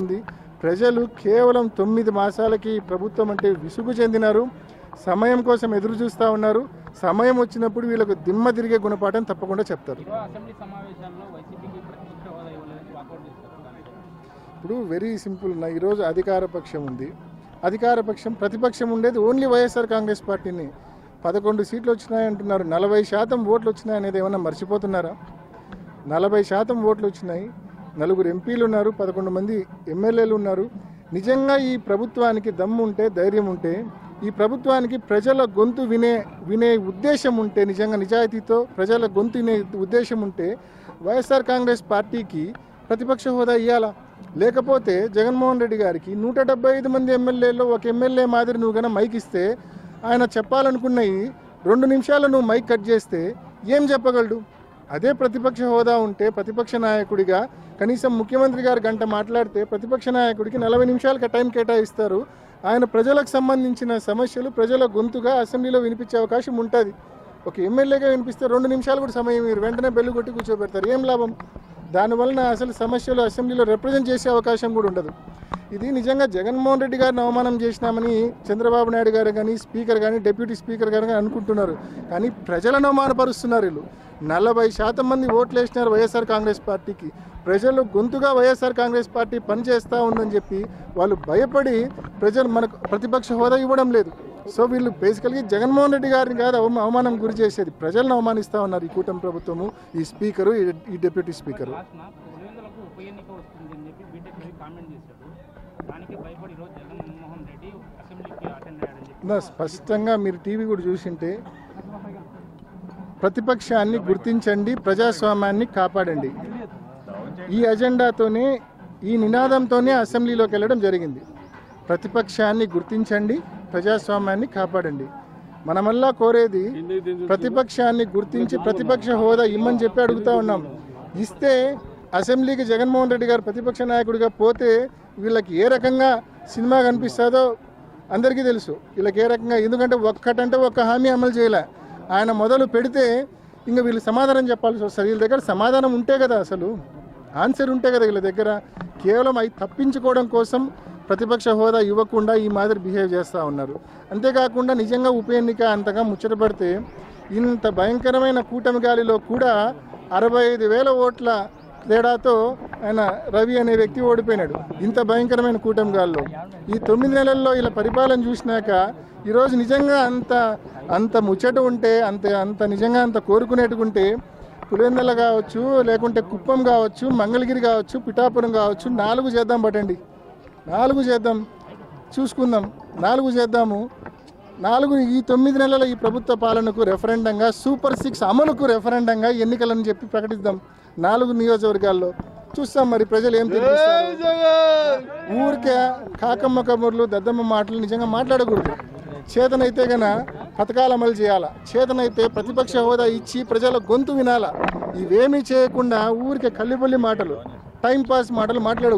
ఉంది. ప్రజలు కేవలం 9 మాసాలకి ప్రభుత్వం అంటే విసుగు చెందినారు. సమయం కోసం ఎదురు చూస్తూ ఉన్నారు. సమయం వచ్చినప్పుడు వీళ్ళకు దిమ్మ తిరిగే గుణపాఠం తప్పకుండా చెప్తారు. ఇప్పుడు వెరీ సింపుల్. ఈరోజు అధికార పక్షం ఉంది, అధికార పక్షం ప్రతిపక్షం ఉండేది ఓన్లీ వైఎస్ఆర్ కాంగ్రెస్ పార్టీని. 11 సీట్లు వచ్చినాయంటున్నారు. 40% ఓట్లు వచ్చినాయనేది ఏమన్నా మర్చిపోతున్నారా? 40% ఓట్లు వచ్చినాయి. 4 ఎంపీలు ఉన్నారు, 11 మంది ఎమ్మెల్యేలు ఉన్నారు. నిజంగా ఈ ప్రభుత్వానికి దమ్ము ఉంటే, ధైర్యం ఉంటే, ఈ ప్రభుత్వానికి ప్రజల గొంతు వినే ఉద్దేశం ఉంటే, నిజంగా నిజాయితీతో ప్రజల గొంతు వినే ఉద్దేశం ఉంటే వైఎస్ఆర్ కాంగ్రెస్ పార్టీకి ప్రతిపక్ష హోదా ఇవ్వాలా. లేకపోతే జగన్మోహన్ రెడ్డి గారికి 175 మంది ఎమ్మెల్యేలో ఒక ఎమ్మెల్యే మాదిరి నువ్వు కన్నా మైక్ ఇస్తే ఆయన చెప్పాలనుకున్నవి 2 నిమిషాలు నువ్వు మైక్ కట్ చేస్తే ఏం చెప్పగలడు? అదే ప్రతిపక్ష హోదా ఉంటే ప్రతిపక్ష నాయకుడిగా కనీసం ముఖ్యమంత్రి గారు గంట మాట్లాడితే ప్రతిపక్ష నాయకుడికి 40 నిమిషాలకి టైం కేటాయిస్తారు. ఆయన ప్రజలకు సంబంధించిన సమస్యలు ప్రజల గొంతుగా అసెంబ్లీలో వినిపించే అవకాశం ఉంటుంది. ఒక ఎమ్మెల్యేగా వినిపిస్తే 2 నిమిషాలు కూడా సమయం మీరు వెంటనే బెల్లు కొట్టి కూర్చోబెడతారు. ఏం లాభం? దానివలన అసలు సమస్యలు అసెంబ్లీలో రిప్రజెంట్ చేసే అవకాశం కూడా ఉండదు. ఇది నిజంగా జగన్మోహన్ రెడ్డి గారిని అవమానం చేసినామని చంద్రబాబు నాయుడు గారు కానీ, స్పీకర్ కానీ, డిప్యూటీ స్పీకర్ గారు కానీ అనుకుంటున్నారు. కానీ ప్రజలను అవమానపరుస్తున్నారు వీళ్ళు. 40% మంది ఓట్లు వేసినారు వైఎస్ఆర్ కాంగ్రెస్ పార్టీకి. ప్రజలు గొంతుగా వైఎస్ఆర్ కాంగ్రెస్ పార్టీ పనిచేస్తూ ఉందని చెప్పి వాళ్ళు భయపడి ప్రజలు మనకు ప్రతిపక్ష హోదా ఇవ్వడం లేదు. సో వీళ్ళు బేసికల్గా జగన్మోహన్ రెడ్డి గారిని కాదు అవమానం గురి చేసేది, ప్రజలను అవమానిస్తూ ఉన్నారు ఈ కూటమి ప్రభుత్వము, ఈ స్పీకరు, ఈ డిప్యూటీ స్పీకరు. స్పష్టంగా మీరు టీవీ కూడా చూసింటే ప్రతిపక్షాన్ని గుర్తించండి, ప్రజాస్వామ్యాన్ని కాపాడండి, ఈ అజెండాతోనే, ఈ నినాదంతోనే అసెంబ్లీలోకి వెళ్ళడం జరిగింది. ప్రతిపక్షాన్ని గుర్తించండి, ప్రజాస్వామ్యాన్ని కాపాడండి. మనమల్లా కోరేది ప్రతిపక్షాన్ని గుర్తించి ప్రతిపక్ష హోదా ఇమ్మని చెప్పి అడుగుతూ ఉన్నాం. ఇస్తే అసెంబ్లీకి జగన్మోహన్ రెడ్డి గారు ప్రతిపక్ష నాయకుడిగా పోతే వీళ్ళకి ఏ రకంగా సినిమా కనిపిస్తుందో అందరికీ తెలుసు. వీళ్ళకి ఏ రకంగా, ఎందుకంటే ఒక్క హామీ అమలు చేయలే. ఆయన మొదలు పెడితే ఇంకా వీళ్ళు సమాధానం చెప్పాల్సి వస్తుంది. వీళ్ళ దగ్గర సమాధానం ఉంటే కదా, అసలు ఆన్సర్ ఉంటే కదా వీళ్ళ దగ్గర. కేవలం అవి తప్పించుకోవడం కోసం ప్రతిపక్ష హోదా ఇవ్వకుండా ఈ మాదిరి బిహేవ్ చేస్తూ ఉన్నారు. అంతేకాకుండా నిజంగా ఉప ఎన్నిక అంతగా ముచ్చటపడితే ఇంత భయంకరమైన కూటమి గాలిలో కూడా 65,000 ఓట్ల తేడాతో ఆయన రవి అనే వ్యక్తి ఓడిపోయినాడు. ఇంత భయంకరమైన కూటమి గాలిలో ఈ 9 నెలల్లో ఇలా పరిపాలన చూసినాక ఈరోజు నిజంగా అంత ముచ్చట ఉంటే, అంత నిజంగా అంత కోరుకునేట్టుకుంటే పులివెందుల కావచ్చు, లేకుంటే కుప్పం కావచ్చు, మంగళగిరి కావచ్చు, పిఠాపురం కావచ్చు, 4 చేద్దాం. పట్టండి, 4 చేద్దాం, చూసుకుందాం, 4 చేద్దాము. 4 ఈ 9 నెలల ఈ ప్రభుత్వ పాలనకు రెఫరెండంగా, సూపర్ 6 అమలుకు రెఫరెండంగా ఎన్నికలని చెప్పి ప్రకటిద్దాం 4 నియోజకవర్గాల్లో. చూస్తాం మరి ప్రజలు ఏం తెలియజేస్తారు. ఊరికే కాకమ్మ కబుర్లు, దద్దమ్మ మాటలు నిజంగా మాట్లాడకూడదు. చేతనైతే గన పథకాలు అమలు చేయాలా, చేతనైతే ప్రతిపక్ష హోదా ఇచ్చి ప్రజల గొంతు వినాలా. ఇవేమీ చేయకుండా ఊరికే కల్లిపల్లి మాటలు, టైంపాస్ మాటలు మాట్లాడకూడదు.